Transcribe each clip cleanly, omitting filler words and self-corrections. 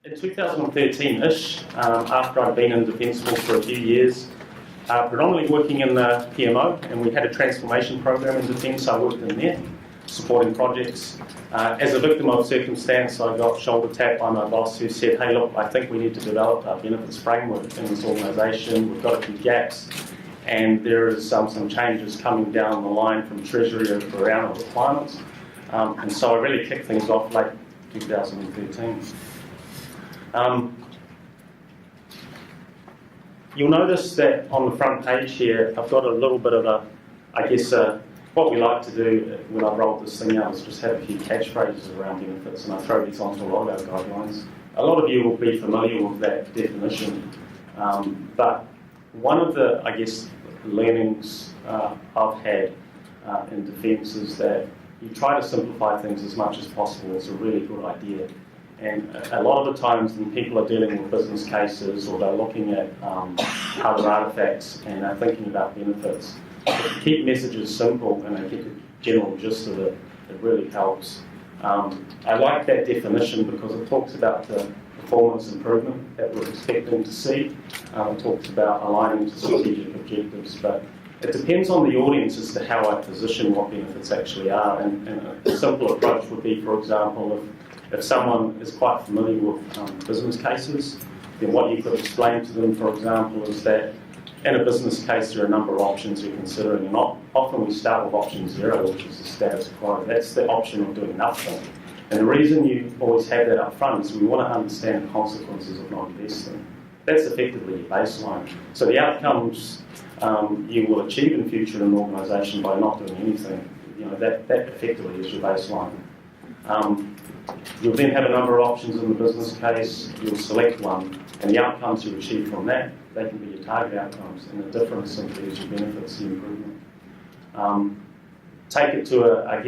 In 2013-ish, after I'd been in Defence Force for a few years, predominantly working in the PMO, and we had a transformation program in Defence. I worked in there, supporting projects. As a victim of circumstance, I got shoulder tapped by my boss who said, "Hey, look, I think we need to develop a benefits framework in this organisation. We've got a few gaps, and there is some changes coming down the line from Treasury around the requirements." And so I really kicked things off late 2013. You'll notice that on the front page here, I've got a little bit of what we like to do when I rolled this thing out is just have a few catchphrases around benefits, and I throw these onto a lot of our guidelines. A lot of you will be familiar with that definition, but one of the, learnings I've had in Defence is that you try to simplify things as much as possible. It's a really good idea. And a lot of the times when people are dealing with business cases or they're looking at other artefacts and they're thinking about benefits, if you keep messages simple and they get the general gist of it, it really helps. I like that definition because it talks about the performance improvement that we're expecting to see. It talks about aligning to strategic objectives, but it depends on the audience as to how I position what benefits actually are. And a simple approach would be, for example, if someone is quite familiar with business cases, then what you could explain to them, for example, is that in a business case there are a number of options you're considering, and often we start with option 0, which is the status quo. That's the option of doing nothing. And the reason you always have that up front is we want to understand the consequences of not investing. That's effectively your baseline. So the outcomes you will achieve in future in an organisation by not doing anything, that effectively is your baseline. You'll then have a number of options in the business case. You'll select one, and the outcomes you achieve from that, they can be your target outcomes, and the difference simply is your benefits, the improvement. Take it to an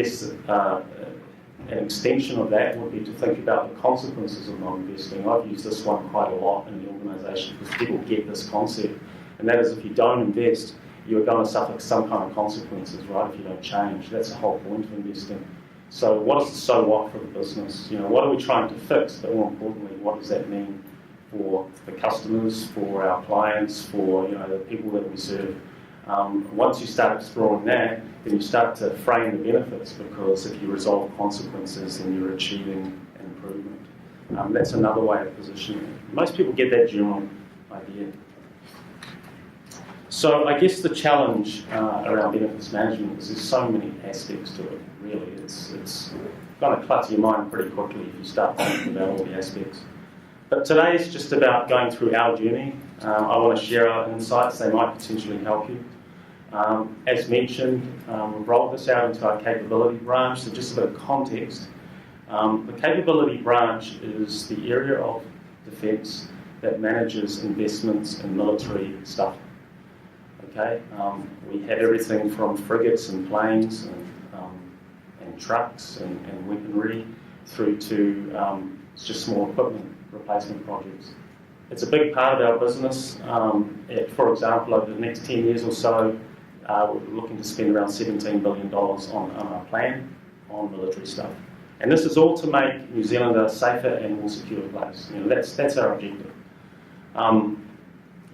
extension of that would be to think about the consequences of not investing. I've used this one quite a lot in the organisation because people get this concept, and that is if you don't invest, you're going to suffer some kind of consequences, right, if you don't change. That's the whole point of investing. So what is the so what for the business? What are we trying to fix? But more importantly, what does that mean for the customers, for our clients, for the people that we serve? Once you start exploring that, then you start to frame the benefits, because if you resolve consequences, then you're achieving an improvement. That's another way of positioning it. Most people get that general idea. So I guess the challenge around benefits management is there's so many aspects to it, really. It's going to clutter your mind pretty quickly if you start thinking about all the aspects. But today is just about going through our journey. I want to share our insights. They might potentially help you. As mentioned, we've rolled this out into our capability branch. So just a bit of context. The capability branch is the area of Defence that manages investments in military stuff. Okay, we have everything from frigates and planes and trucks and weaponry through to just small equipment replacement projects. It's a big part of our business. For example, over the next 10 years or so, we're looking to spend around $17 billion on our plan on military stuff. And this is all to make New Zealand a safer and more secure place. That's our objective.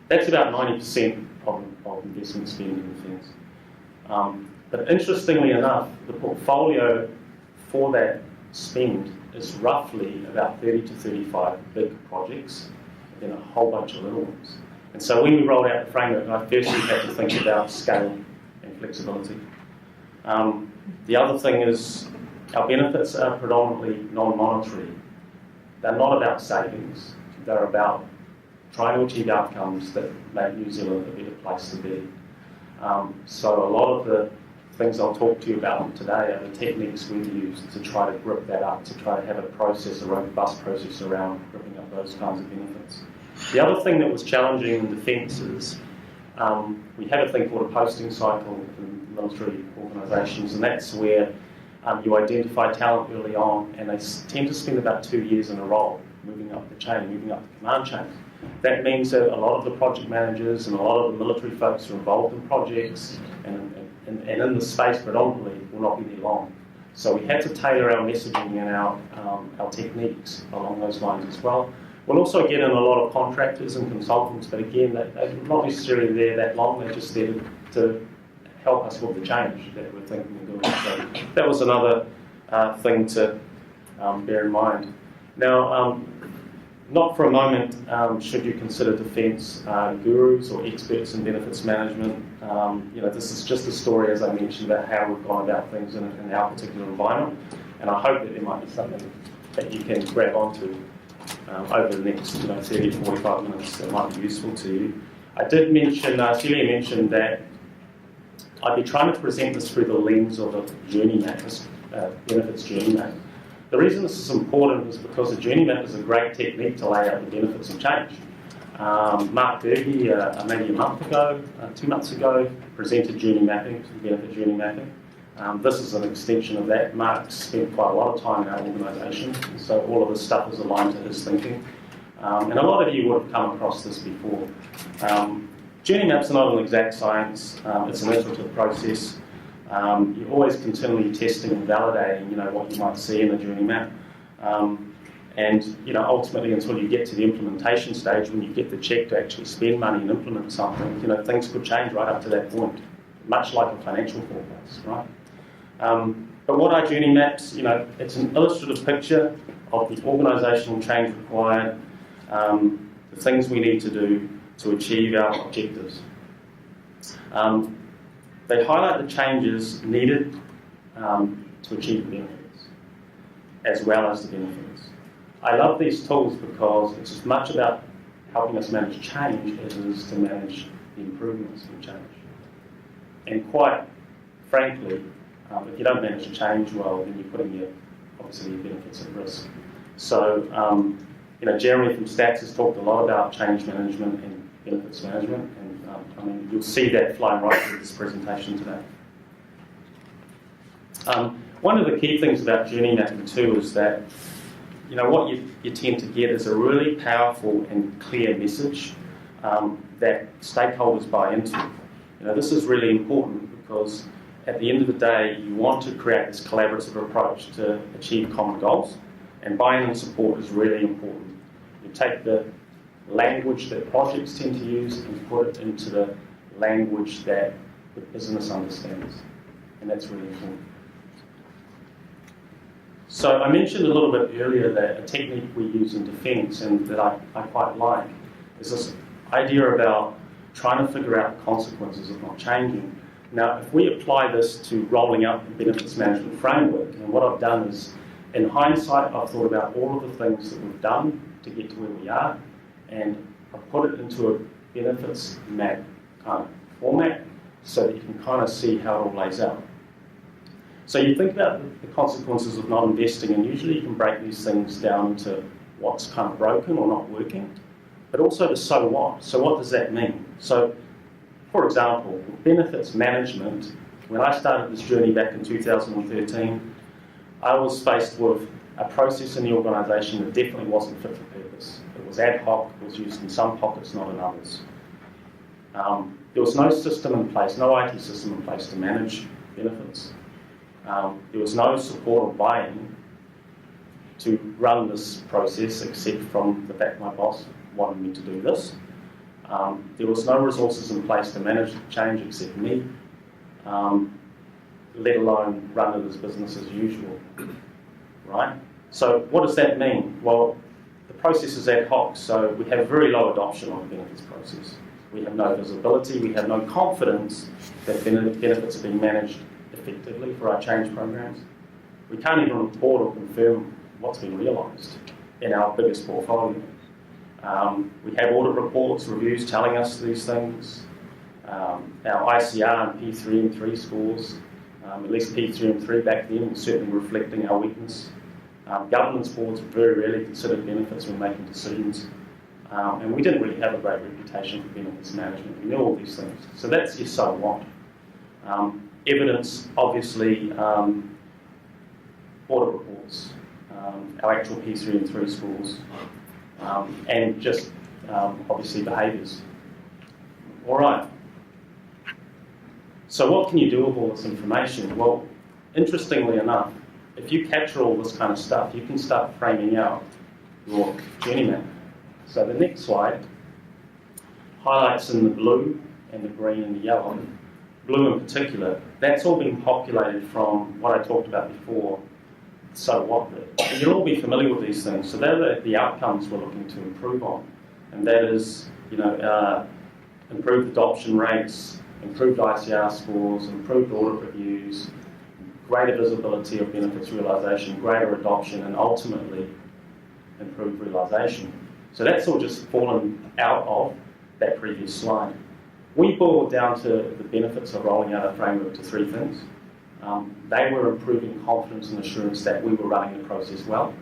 That's about 90% of investment spend in defence. But interestingly enough, the portfolio for that spend is roughly about 30 to 35 big projects and then a whole bunch of little ones. And so when we rolled out the framework, I firstly had to think about scale and flexibility. The other thing is our benefits are predominantly non-monetary. They're not about savings. They're about trying to achieve outcomes that make New Zealand a better place to be. So a lot of the things I'll talk to you about today are the techniques we've used to try to grip that up, to try to have a robust process around gripping up those kinds of benefits. The other thing that was challenging in Defence is we have a thing called a posting cycle in military organisations, and that's where you identify talent early on, and they tend to spend about 2 years in a role, moving up the chain, moving up the command chain. That means that a lot of the project managers and a lot of the military folks who are involved in projects and in the space predominantly will not be there long. So we had to tailor our messaging and our techniques along those lines as well. We'll also get in a lot of contractors and consultants, but again, they're not necessarily there that long, they're just there to help us with the change that we're thinking of doing. So that was another thing to bear in mind. Now, not for a moment should you consider defence gurus or experts in benefits management. This is just a story, as I mentioned, about how we've gone about things in our particular environment, and I hope that there might be something that you can grab onto over the next 30 to 45 minutes that might be useful to you. I did mention, Celia mentioned that I'd be trying to present this through the lens of a journey map, benefits journey map. The reason this is important is because a journey map is a great technique to lay out the benefits of change. Mark Berge, maybe a month ago, 2 months ago, presented journey mapping, benefit journey mapping. This is an extension of that. Mark spent quite a lot of time in our organisation, so all of this stuff is aligned to his thinking. And a lot of you would have come across this before. Journey maps are not an exact science, it's an iterative process. You're always continually testing and validating, what you might see in a journey map. And ultimately, until you get to the implementation stage, when you get the check to actually spend money and implement something, things could change right up to that point, much like a financial forecast, right? But what are journey maps? It's an illustrative picture of the organisational change required, the things we need to do to achieve our objectives. They highlight the changes needed to achieve the benefits, as well as the benefits. I love these tools because it's as much about helping us manage change as it is to manage the improvements from change. And quite frankly, if you don't manage the change well, then you're putting obviously your benefits at risk. So, Jeremy from Stats has talked a lot about change management and benefits management, and you'll see that flying right through this presentation today. One of the key things about journey mapping too is that what you tend to get is a really powerful and clear message that stakeholders buy into. This is really important because at the end of the day, you want to create this collaborative approach to achieve common goals, and buy-in and support is really important. You take the language that projects tend to use and put it into the language that the business understands, and that's really important. So I mentioned a little bit earlier that a technique we use in defence and that I quite like is this idea about trying to figure out the consequences of not changing. Now, if we apply this to rolling out the benefits management framework, and what I've done is, in hindsight, I've thought about all of the things that we've done to get to where we are, and I've put it into a benefits map kind of format so that you can kind of see how it all lays out. So you think about the consequences of not investing, and usually you can break these things down into what's kind of broken or not working, but also the so what. So what does that mean? So, for example, benefits management, when I started this journey back in 2013, I was faced with a process in the organisation that definitely wasn't fit for purpose. It was ad hoc, it was used in some pockets, not in others. There was no system in place, no IT system in place to manage benefits. There was no support or buy-in to run this process except from the fact my boss wanted me to do this. There was no resources in place to manage the change except me, let alone run it as business as usual, right? So what does that mean? Well, the process is ad hoc, so we have very low adoption of the benefits process. We have no visibility, we have no confidence that benefits are being managed effectively for our change programs. We can't even report or confirm what's been realised in our biggest portfolio. We have audit reports, reviews telling us these things. Our ICR and P3 and 3 scores, at least P3 and 3 back then, was certainly reflecting our weakness. Governance boards very rarely considered benefits when making decisions. And we didn't really have a great reputation for benefits management. We knew all these things. So that's your so what. Evidence, obviously, audit reports, our actual P3 and 3 scores, and just obviously behaviours. All right. So what can you do with all this information? Well, interestingly enough, if you capture all this kind of stuff, you can start framing out your journey map. So the next slide highlights in the blue and the green and the yellow. Blue in particular, that's all been populated from what I talked about before, so what? You'll all be familiar with these things. So they're the outcomes we're looking to improve on. And that is, improved adoption rates, improved ICR scores, improved audit reviews, greater visibility of benefits realisation, greater adoption, and ultimately improved realisation. So that's all just fallen out of that previous slide. We boiled down to the benefits of rolling out a framework to three things. They were improving confidence and assurance that we were running the process well.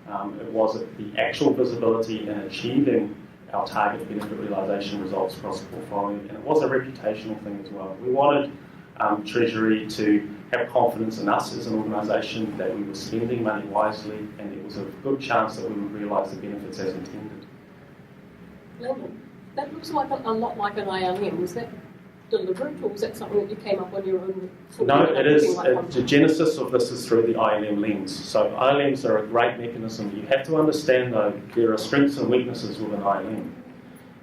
It was the actual visibility in achieving our target benefit realisation results across the portfolio, and it was a reputational thing as well. We wanted Treasury to have confidence in us as an organisation that we were spending money wisely, and there was a good chance that we would realise the benefits as intended. Landyn, that looks like a lot like an ILM. Was that deliberate, or was that something that you came up on your own? No, it is. The genesis of this is through the ILM lens. So ILMs are a great mechanism. You have to understand, though, there are strengths and weaknesses within ILM.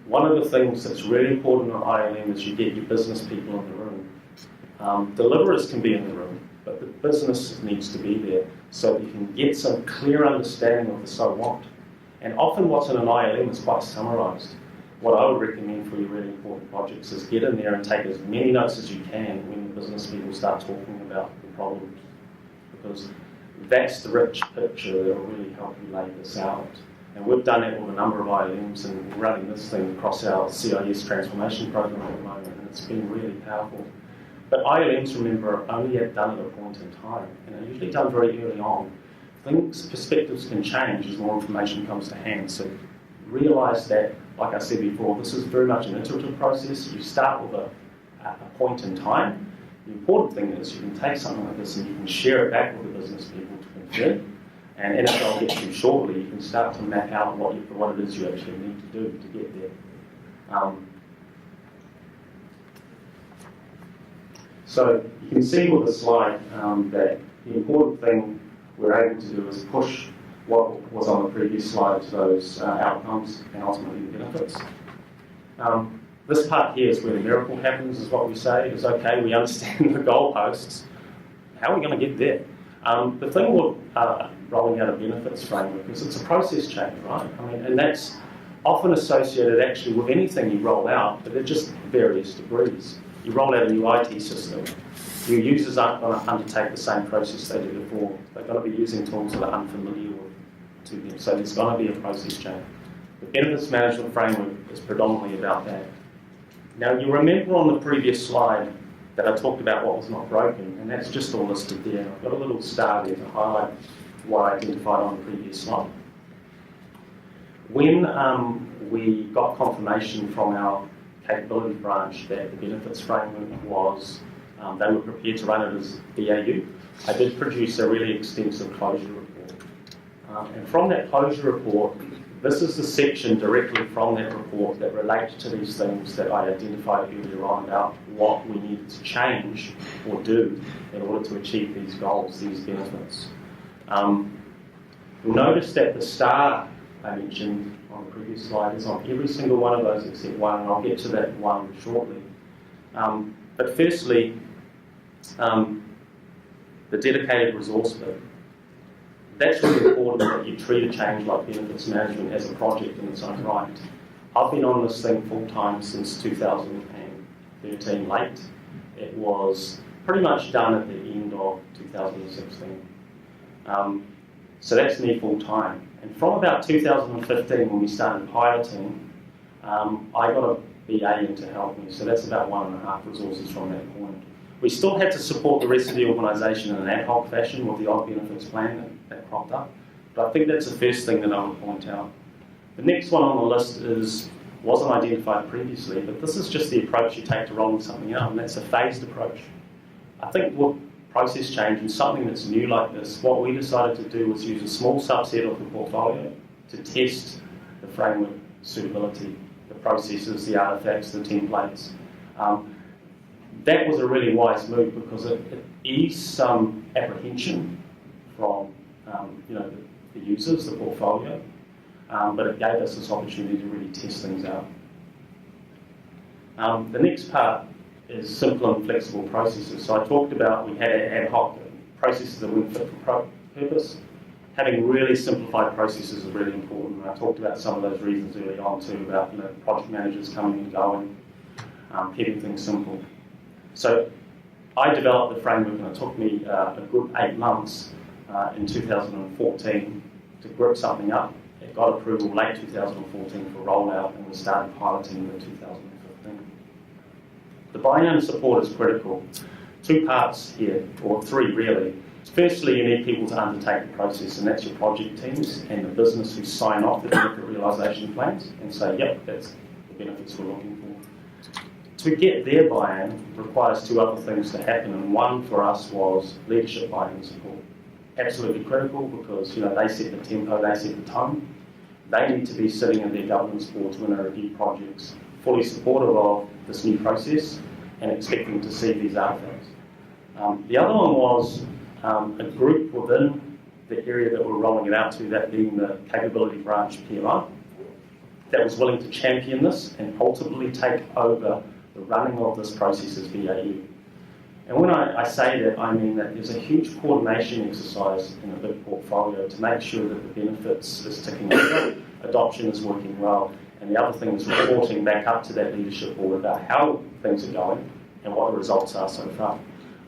One of the things that's really important on ILM is you get your business people in the room. Deliverers can be in the room, but the business needs to be there so that you can get some clear understanding of the so what. And often what's in an ILM is quite summarised. What I would recommend for your really important projects is get in there and take as many notes as you can when the business people start talking about the problems, because that's the rich picture that will really help you lay this out. And we've done it with a number of ILMs, and we're running this thing across our CIS transformation program at the moment, and it's been really powerful. But ILMs, remember, are only done at a point in time, and they're usually done very early on. Perspectives can change as more information comes to hand, so realise that, like I said before, this is very much an iterative process. You start with a point in time. The important thing is you can take something like this and you can share it back with the business people to confirm. And as I'll get to shortly, you can start to map out what it is you actually need to do to get there. So you can see with the slide that the important thing we're able to do is push what was on the previous slide to those outcomes and ultimately the benefits. This part here is where the miracle happens, is what we say. Is okay, we understand the goalposts. How are we going to get there? The thing with rolling out a benefits framework is it's a process change, right? And that's often associated actually with anything you roll out, but they're just various degrees. You roll out a new IT system. Your users aren't going to undertake the same process they did before. They're going to be using tools that are unfamiliar to them. So there's going to be a process change. The benefits management framework is predominantly about that. Now, you remember on the previous slide that I talked about what was not broken, and that's just all listed there. I've got a little star there to highlight what I identified on the previous slide. When we got confirmation from our capability branch that the benefits framework was, they were prepared to run it as BAU, I did produce a really extensive closure report. And from that closure report, this is the section directly from that report that relates to these things that I identified earlier on about what we needed to change or do in order to achieve these goals, these benefits. You'll notice that the star I mentioned on the previous slide is on every single one of those except one, and I'll get to that one shortly. But firstly, the dedicated resource bit. That's really important that you treat a change like benefits management as a project in its own right. I've been on this thing full-time since 2013 late. It was pretty much done at the end of 2016. So that's me full-time. And from about 2015, when we started piloting, I got a BA in to help me. So that's about 1.5 resources from that point. We still had to support the rest of the organisation in an ad hoc fashion with the odd benefits plan that cropped up. But I think that's the first thing that I would point out. The next one on the list wasn't identified previously, but this is just the approach you take to rolling something out, and that's a phased approach. I think with process change and something that's new like this, what we decided to do was use a small subset of the portfolio to test the framework suitability, the processes, the artifacts, the templates. That was a really wise move because it eased some apprehension from the users, the portfolio. but it gave us this opportunity to really test things out. The next part is simple and flexible processes. So I talked about we had ad hoc processes that weren't fit for purpose. Having really simplified processes is really important. And I talked about some of those reasons early on too, about project managers coming and going, keeping things simple. So I developed the framework, and it took me a good 8 months in 2014 to grip something up. It got approval late 2014 for rollout, and we started piloting in 2015. The buy-in and support is critical. 2 parts here, or 3 really. Firstly, you need people to undertake the process, and that's your project teams and the business who sign off the benefit realisation plans and say, yep, that's the benefits we're looking for. To get their buy-in requires 2 other things to happen, and one for us was leadership buy-in and support. Absolutely critical, because they set the tempo, they set the tone. They need to be sitting in their governance boards when they review projects, fully supportive of this new process and expecting to see these artefacts. The other one was a group within the area that we're rolling it out to, that being the capability branch PMI, that was willing to champion this and ultimately take over the running of this process as BAU. And when I say that, I mean that there's a huge coordination exercise in a big portfolio to make sure that the benefits is ticking over, adoption is working well, and the other thing is reporting back up to that leadership board about how things are going and what the results are so far.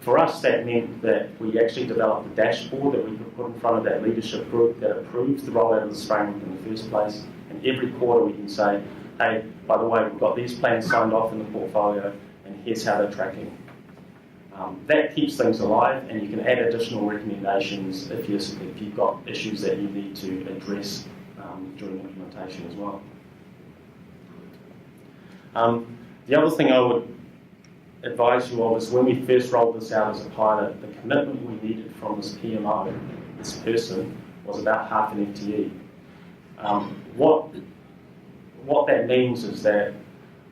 For us, that meant that we actually developed a dashboard that we could put in front of that leadership group that approves the rollout of this framework in the first place. And every quarter we can say, hey, by the way, we've got these plans signed off in the portfolio, and here's how they're tracking. That keeps things alive, and you can add additional recommendations if you've got issues that you need to address during implementation as well. The other thing I would advise you of is when we first rolled this out as a pilot, the commitment we needed from this PMO, this person, was about half an FTE. What that means is that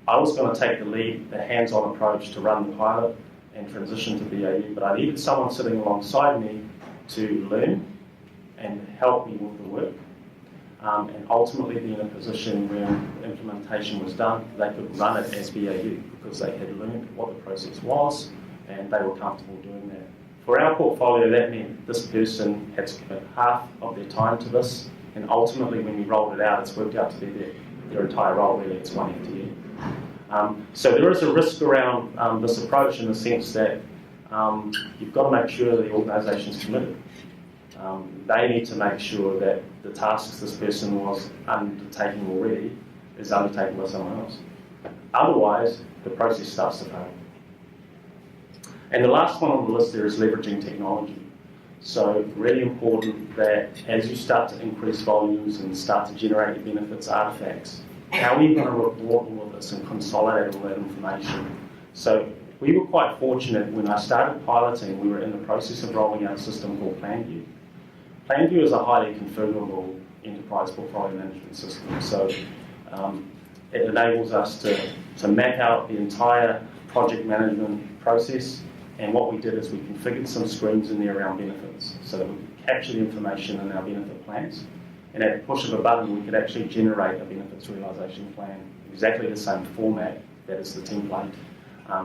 I was going to take the lead, the hands-on approach to run the pilot and transition to BAU, but I needed someone sitting alongside me to learn and help me with the work, and ultimately be in a position where the implementation was done, they could run it as BAU because they had learned what the process was and they were comfortable doing that. For our portfolio, that meant this person had to commit half of their time to this, and ultimately when we rolled it out, it's worked out to be their entire role, really. It's 1 FTE. So there is a risk around this approach in the sense that you've got to make sure the organisation's committed. They need to make sure that the tasks this person was undertaking already is undertaken by someone else. Otherwise, the process starts to fail. And the last one on the list there is leveraging technology. So really important that as you start to increase volumes and start to generate your benefits artifacts, how are you going to report all of this and consolidate all that information? So we were quite fortunate when I started piloting, we were in the process of rolling out a system called PlanView. PlanView is a highly configurable enterprise portfolio management system. So it enables us to map out the entire project management process. And what we did is we configured some screens in there around benefits so that we could capture the information in our benefit plans. And at the push of a button, we could actually generate a benefits realisation plan, exactly the same format that is the template,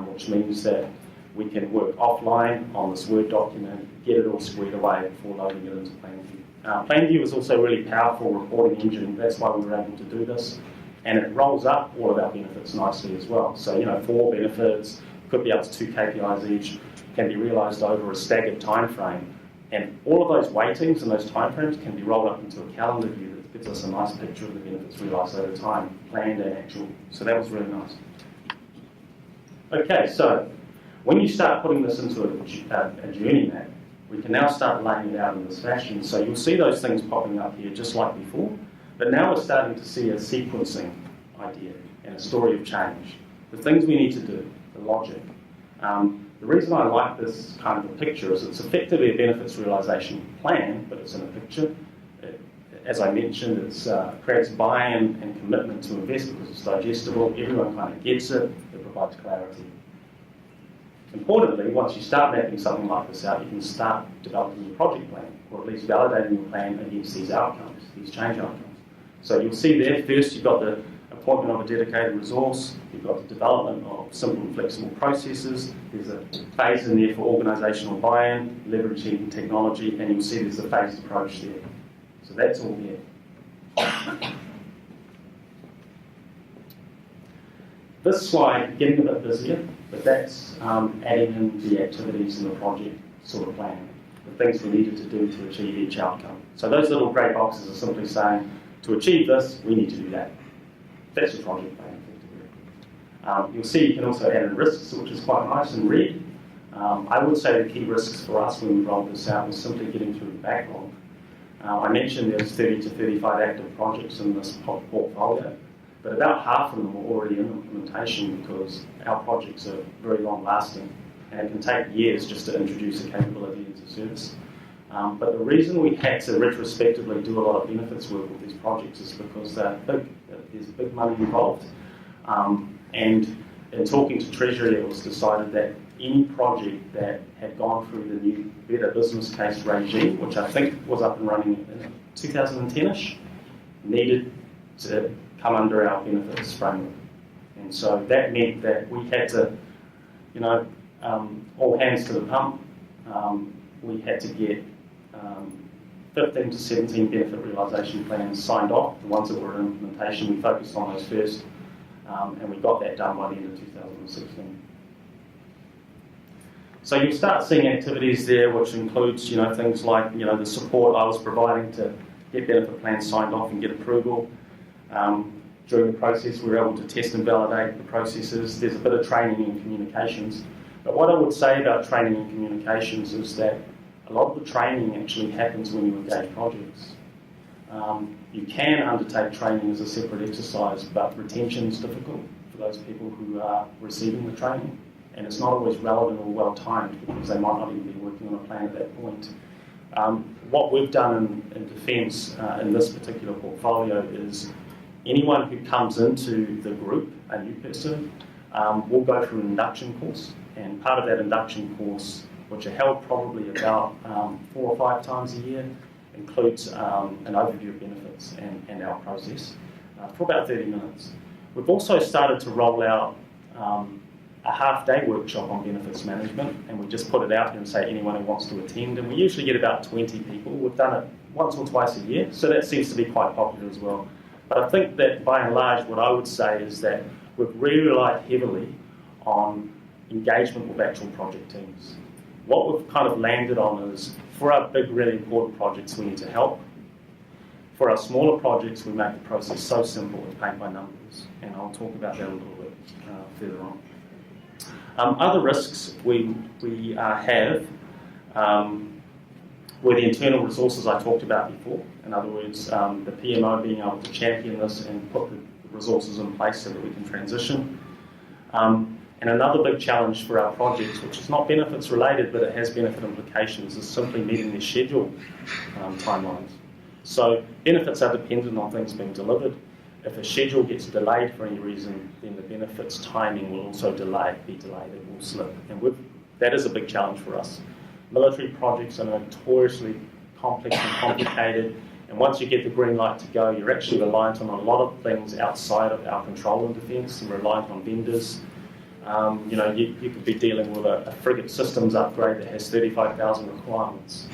which means that we can work offline on this Word document, get it all squared away before loading it into PlanView. PlanView is also a really powerful reporting engine. That's why we were able to do this. And it rolls up all of our benefits nicely as well. So, 4 benefits, could be up to 2 KPIs each, can be realised over a staggered time frame. And all of those weightings and those timeframes can be rolled up into a calendar view that gives us a nice picture of the benefits realised over time, planned and actual. So that was really nice. Okay, so when you start putting this into a journey map, we can now start laying it out in this fashion. So you'll see those things popping up here just like before, but now we're starting to see a sequencing idea and a story of change. The things we need to do, the logic. The reason I like this kind of a picture is it's effectively a benefits realisation plan, but it's in a picture. As I mentioned, it creates buy-in and commitment to invest because it's digestible. Everyone kind of gets it. It provides clarity. Importantly, once you start mapping something like this out, you can start developing your project plan, or at least validating your plan against these outcomes, these change outcomes. So you'll see there, first you've got the appointment of a dedicated resource, you've got the development of simple and flexible processes, there's a phase in there for organisational buy-in, leveraging technology, and you'll see there's a phased approach there. So that's all there. This slide, getting a bit busier, but that's adding in the activities in the project sort of plan, the things we needed to do to achieve each outcome. So those little grey boxes are simply saying, to achieve this, we need to do that. That's your project plan, effectively. You'll see you can also add in risks, which is quite nice in red. I would say the key risks for us when we rolled this out was simply getting through the backlog. I mentioned there's 30 to 35 active projects in this portfolio, but about half of them are already in implementation because our projects are very long lasting and it can take years just to introduce a capability into service. But the reason we had to retrospectively do a lot of benefits work with these projects is because they're big, there's big money involved. And in talking to Treasury, it was decided that any project that had gone through the new Better Business Case regime, which I think was up and running in 2010-ish, needed to come under our benefits framework. And so that meant that we had to, all hands to the pump. We had to get 15 to 17 benefit realisation plans signed off. The ones that were in implementation, we focused on those first, and we got that done by the end of 2016. So you'll start seeing activities there, which includes, things like, the support I was providing to get benefit plans signed off and get approval. During the process, we were able to test and validate the processes. There's a bit of training in communications. But what I would say about training and communications is that a lot of the training actually happens when you engage projects. You can undertake training as a separate exercise, but retention is difficult for those people who are receiving the training. And it's not always relevant or well timed because they might not even be working on a plan at that point. What we've done in Defence in this particular portfolio is anyone who comes into the group, a new person, will go through an induction course. And part of that induction course, which are held probably about 4 or 5 times a year, includes an overview of benefits and our process for about 30 minutes. We've also started to roll out a half-day workshop on benefits management, and we just put it out and say anyone who wants to attend, and we usually get about 20 people. We've done it once or twice a year, so that seems to be quite popular as well. But I think that by and large what I would say is that we've really relied heavily on engagement with actual project teams. What we've kind of landed on is, for our big, really important projects, we need to help. For our smaller projects, we make the process so simple and paint by numbers, and I'll talk about that a little bit further on. Other risks we have were the internal resources I talked about before. In other words, the PMO being able to champion this and put the resources in place so that we can transition. And another big challenge for our projects, which is not benefits related, but it has benefit implications, is simply meeting their schedule timelines. So benefits are dependent on things being delivered. If a schedule gets delayed for any reason, then the benefits timing will also be delayed, it will slip. And that is a big challenge for us. Military projects are notoriously complex and complicated, and once you get the green light to go, you're actually reliant on a lot of things outside of our control in defence, and reliant on vendors. You could be dealing with a frigate systems upgrade that has 35,000 requirements.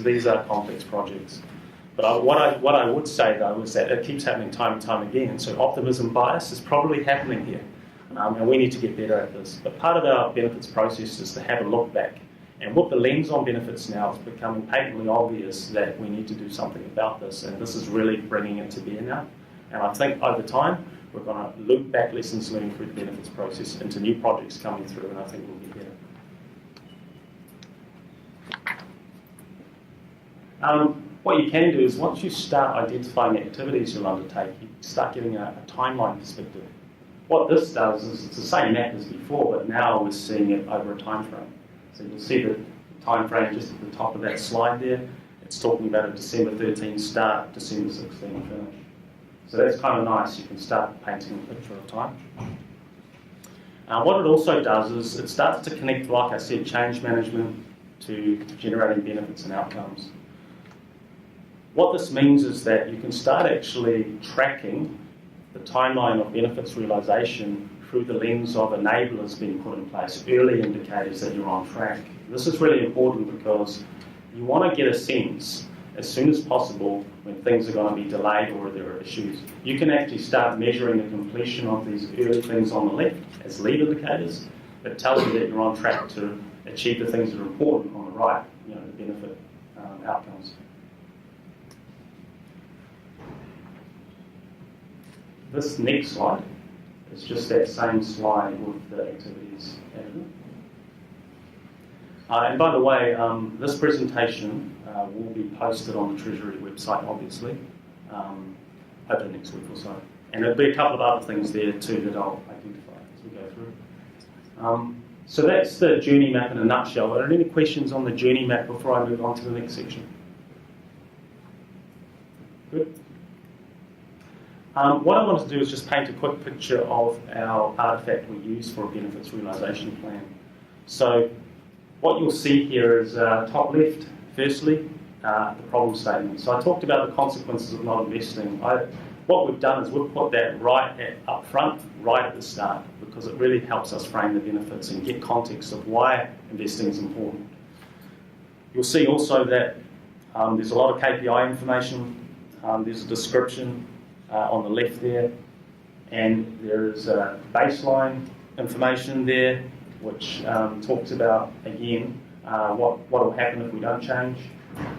These are complex projects. But what I would say, though, is that it keeps happening time and time again. So optimism bias is probably happening here, and we need to get better at this. But part of our benefits process is to have a look back. And with the lens on benefits now, it's becoming patently obvious that we need to do something about this, and this is really bringing it to bear now. And I think over time, we're going to loop back lessons learned through the benefits process into new projects coming through, and I think we'll get better. What you can do is once you start identifying activities you'll undertake, you start getting a timeline perspective. What this does is it's the same map as before, but now we're seeing it over a time frame. So you'll see the time frame just at the top of that slide there. It's talking about a December 13 start, December 16 finish. So that's kind of nice. You can start painting a picture of time. What it also does is it starts to connect, like I said, change management to generating benefits and outcomes. What this means is that you can start actually tracking the timeline of benefits realisation through the lens of enablers being put in place, early indicators that you're on track. This is really important because you want to get a sense as soon as possible when things are going to be delayed or there are issues. You can actually start measuring the completion of these early things on the left as lead indicators that tell you that you're on track to achieve the things that are important on the right, the benefit outcomes. This next slide is just that same slide with the activities added. And by the way, this presentation will be posted on the Treasury website, obviously, hopefully next week or so. And there'll be a couple of other things there too that I'll identify as we go through. So that's the journey map in a nutshell. Are there any questions on the journey map before I move on to the next section? Good. What I want to do is just paint a quick picture of our artefact we use for a benefits realisation plan. So what you'll see here is top left, firstly, the problem statement. So I talked about the consequences of not investing. What we've done is we've put that up front, right at the start, because it really helps us frame the benefits and get context of why investing is important. You'll see also that there's a lot of KPI information. There's a description on the left there, and there is baseline information there, which talks about, again, what will happen if we don't change,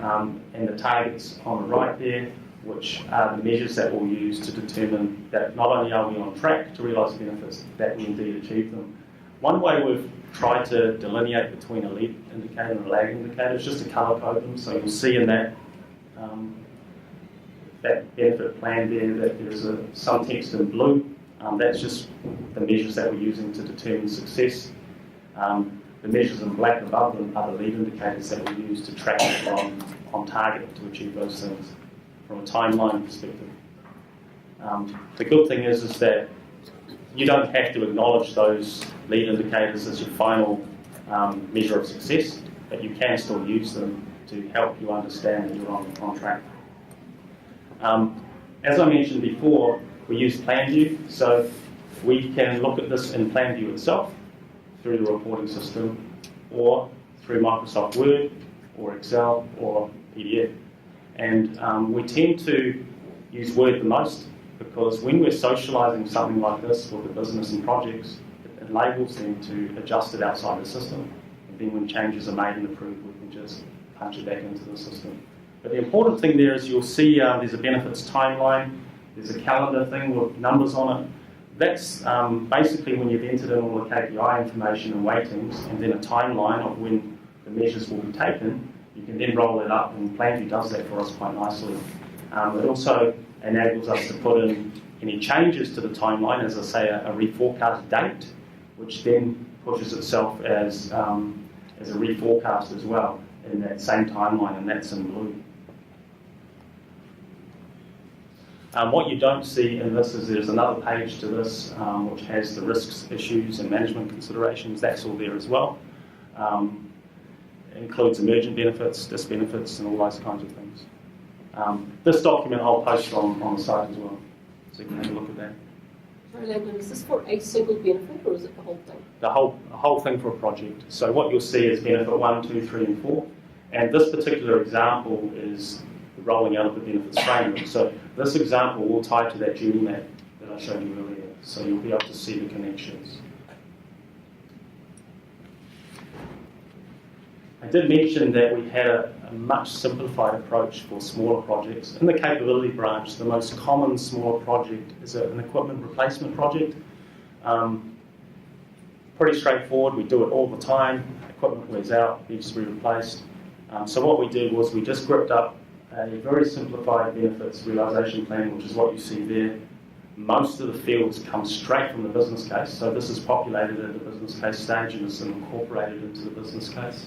and the targets on the right there, which are the measures that we'll use to determine that not only are we on track to realise the benefits, that we indeed achieve them. One way we've tried to delineate between a lead indicator and a lag indicator is just to colour code them. So you'll see in that that benefit plan there that there's some text in blue. That's just the measures that we're using to determine success. The measures in black above them are the lead indicators that we use to track on target to achieve those things from a timeline perspective. The good thing is that you don't have to acknowledge those lead indicators as your final measure of success, but you can still use them to help you understand that you're on track. As I mentioned before, we use PlanView, so we can look at this in PlanView itself through the reporting system or through Microsoft Word or Excel or PDF. And we tend to use Word the most because when we're socialising something like this with the business and projects, it enables them to adjust it outside the system. And then when changes are made and approved, we can just punch it back into the system. But the important thing there is you'll see there's a benefits timeline, there's a calendar thing with numbers on it. That's basically when you've entered in all the KPI information and weightings, and then a timeline of when the measures will be taken. You can then roll it up, and PlanView does that for us quite nicely. It also enables us to put in any changes to the timeline, as I say, a reforecast date, which then pushes itself as a reforecast as well in that same timeline, and that's in blue. What you don't see in this is there's another page to this which has the risks, issues and management considerations. That's all there as well. It includes emergent benefits, disbenefits and all those kinds of things. This document I'll post on the site as well, so you can have a look at that. Sorry, Landyn, is this for a single benefit or is it the whole thing? The whole thing for a project. So what you'll see is benefit 1, 2, 3 and 4. And this particular example is the rolling out of the benefits framework. So this example will tie to that journey map that I showed you earlier. So you'll be able to see the connections. I did mention that we had a much simplified approach for smaller projects. In the capability branch, the most common smaller project is an equipment replacement project. Pretty straightforward, we do it all the time. Equipment wears out, needs to be replaced. So what we did was we just gripped up a very simplified benefits realisation plan, which is what you see there. Most of the fields come straight from the business case, so this is populated at the business case stage and is incorporated into the business case.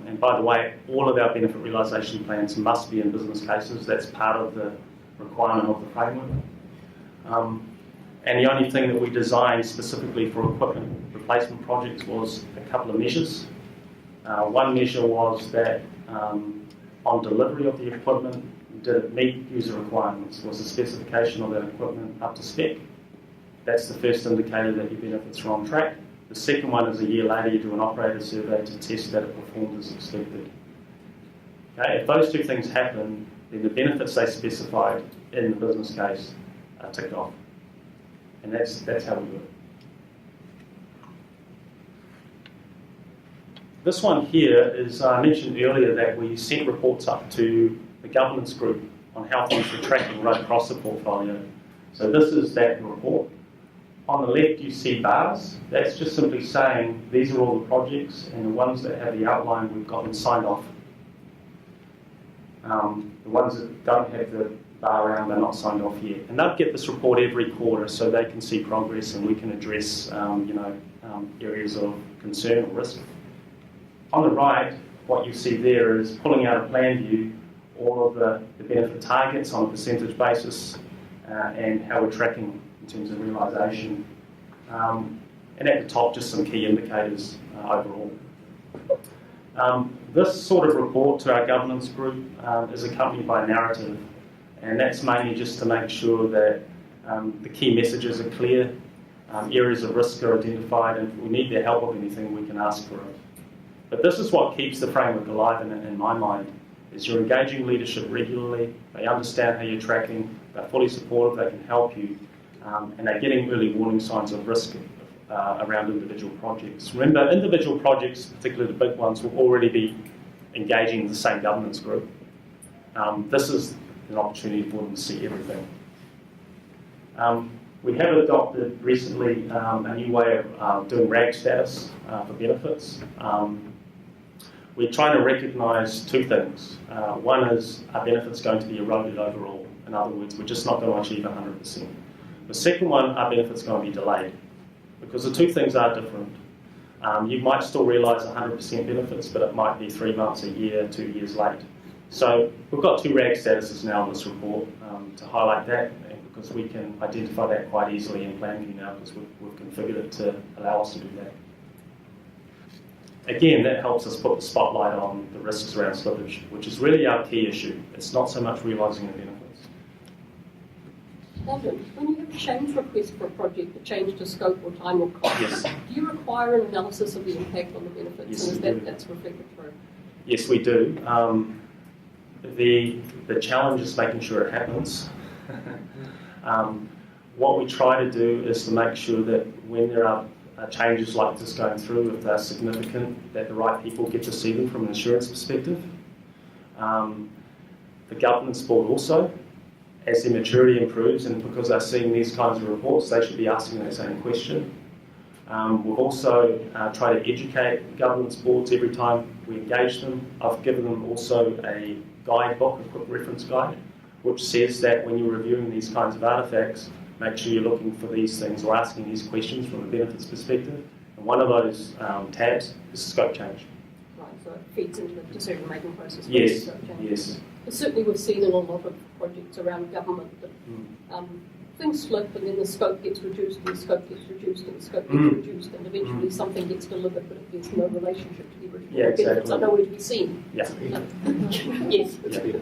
And by the way, all of our benefit realisation plans must be in business cases. That's part of the requirement of the framework. And the only thing that we designed specifically for equipment replacement projects was a couple of measures. One measure was that on delivery of the equipment, Did it meet user requirements? Was the specification of that equipment up to spec? That's the first indicator that your benefits are on track. The second one is a year later you do an operator survey to test that it performed as expected. Okay, if those two things happen, then the benefits they specified in the business case are ticked off. And that's how we do it. This one here is, I mentioned earlier that we sent reports up to the governance group on how things were tracking right across the portfolio. So this is that report. On the left you see bars. That's just simply saying these are all the projects, and the ones that have the outline, we've got them signed off. The ones that don't have the bar around, they're not signed off yet. And they'll get this report every quarter so they can see progress and we can address areas of concern or risk. On the right, what you see there is pulling out a plan view, all of the benefit targets on a percentage basis and how we're tracking in terms of realisation. And at the top, just some key indicators overall. This sort of report to our governance group is accompanied by a narrative, and that's mainly just to make sure that the key messages are clear, areas of risk are identified, and if we need their help with anything, we can ask for it. But this is what keeps the framework alive in my mind, is you're engaging leadership regularly, they understand how you're tracking, they're fully supportive, they can help you, and they're getting early warning signs of risk around individual projects. Remember, individual projects, particularly the big ones, will already be engaging the same governance group. This is an opportunity for them to see everything. We have adopted recently a new way of doing RAG status for benefits. We're trying to recognise two things. One is our benefits going to be eroded overall. In other words, we're just not going to achieve 100%. The second one, our benefits going to be delayed. Because the two things are different. You might still realise 100% benefits, but it might be 3 months, a year, 2 years late. So we've got two RAG statuses now in this report to highlight that, because we can identify that quite easily in plan view now, because we've configured it to allow us to do that. Again, that helps us put the spotlight on the risks around slippage, which is really our key issue. It's not so much realising the benefits. Landyn, when you have a change request for a project, a change to scope or time or cost, yes. Do you require an analysis of the impact on the benefits? Yes, and is that's reflected through? Yes, we do. The challenge is making sure it happens. What we try to do is to make sure that when there are changes like this going through, if they're significant, that the right people get to see them from an insurance perspective. The governance board also, as their maturity improves, and because they're seeing these kinds of reports, they should be asking that same question. We've also tried to educate governance boards every time we engage them. I've given them also a guidebook, a quick reference guide, which says that when you're reviewing these kinds of artefacts, make sure you're looking for these things or asking these questions from a benefits perspective. And one of those tabs is scope change. Right, so it feeds into the decision-making process. Yes, yes. But certainly we've seen in a lot of projects around government that things slip and then the scope gets reduced and the scope gets reduced and the scope gets reduced and eventually something gets delivered but there's no relationship to the original benefits. Exactly. Are nowhere to be seen. Yeah. Yes. Yeah.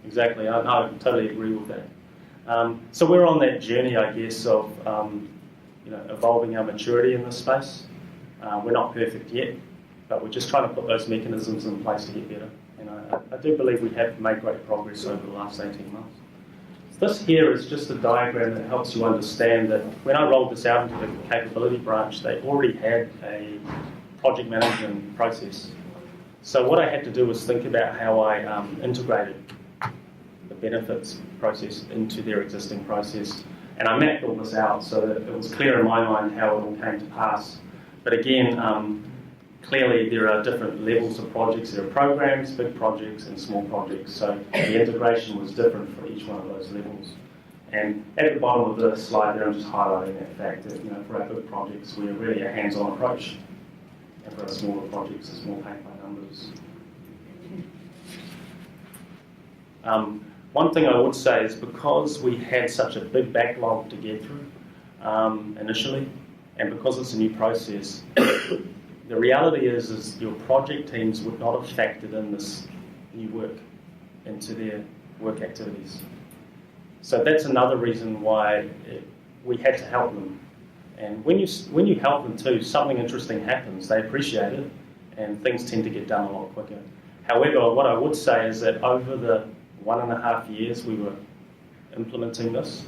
Exactly, I totally agree with that. So we're on that journey, I guess, of evolving our maturity in this space. We're not perfect yet, but we're just trying to put those mechanisms in place to get better. And I do believe we have made great progress over the last 18 months. This here is just a diagram that helps you understand that when I rolled this out into the capability branch, they already had a project management process. So what I had to do was think about how I integrated the benefits process into their existing process. And I mapped all this out so that it was clear in my mind how it all came to pass. But again, clearly there are different levels of projects. There are programs, big projects and small projects. So the integration was different for each one of those levels. And at the bottom of the slide there, I'm just highlighting that fact that for our big projects, we're really a hands-on approach. And for our smaller projects, it's more paint by numbers. One thing I would say is because we had such a big backlog to get through initially, and because it's a new process, the reality is your project teams would not have factored in this new work into their work activities. So that's another reason why we had to help them. And when you help them too, something interesting happens. They appreciate it, and things tend to get done a lot quicker. However, what I would say is that over the 1.5 years we were implementing this,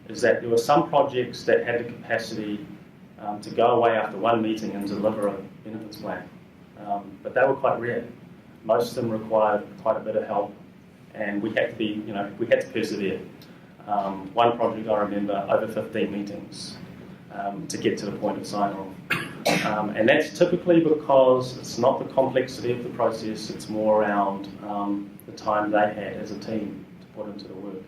is that there were some projects that had the capacity to go away after one meeting and deliver a benefits plan. But they were quite rare. Most of them required quite a bit of help, and we had to we had to persevere. One project I remember, over 15 meetings to get to the point of sign-off. And that's typically because it's not the complexity of the process, it's more around the time they had as a team to put into the work.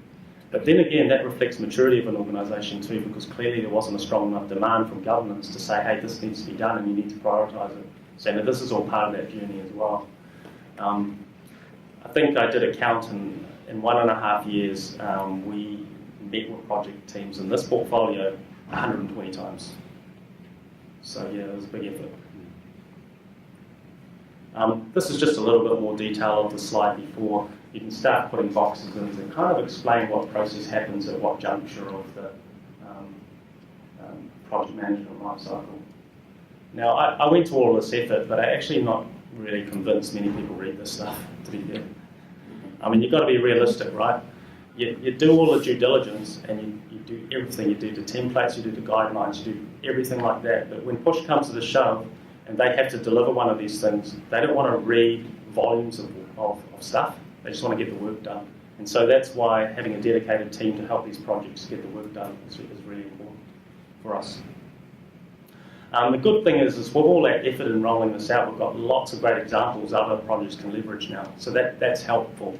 But then again, that reflects maturity of an organisation too, because clearly there wasn't a strong enough demand from governments to say, hey, this needs to be done and you need to prioritise it. So now this is all part of that journey as well. I think I did a count in 1.5 years, we met with project teams in this portfolio 120 times. So yeah, it was a big effort. This is just a little bit more detail of the slide before. You can start putting boxes in to kind of explain what process happens at what juncture of the project management lifecycle. Now, I went to all this effort, but I'm actually not really convinced many people read this stuff, to be fair. I mean, you've got to be realistic, right? You do all the due diligence and you do everything. You do the templates, you do the guidelines, you do everything like that. But when push comes to the shove and they have to deliver one of these things, they don't want to read volumes of stuff. They just want to get the work done. And so that's why having a dedicated team to help these projects get the work done is really important for us. The good thing is with all that effort in rolling this out, we've got lots of great examples other projects can leverage now. So that's helpful.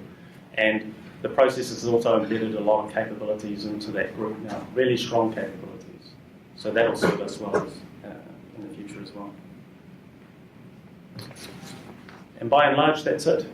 And the process has also embedded a lot of capabilities into that group now, really strong capabilities. So that'll serve us well in the future as well. And by and large, that's it.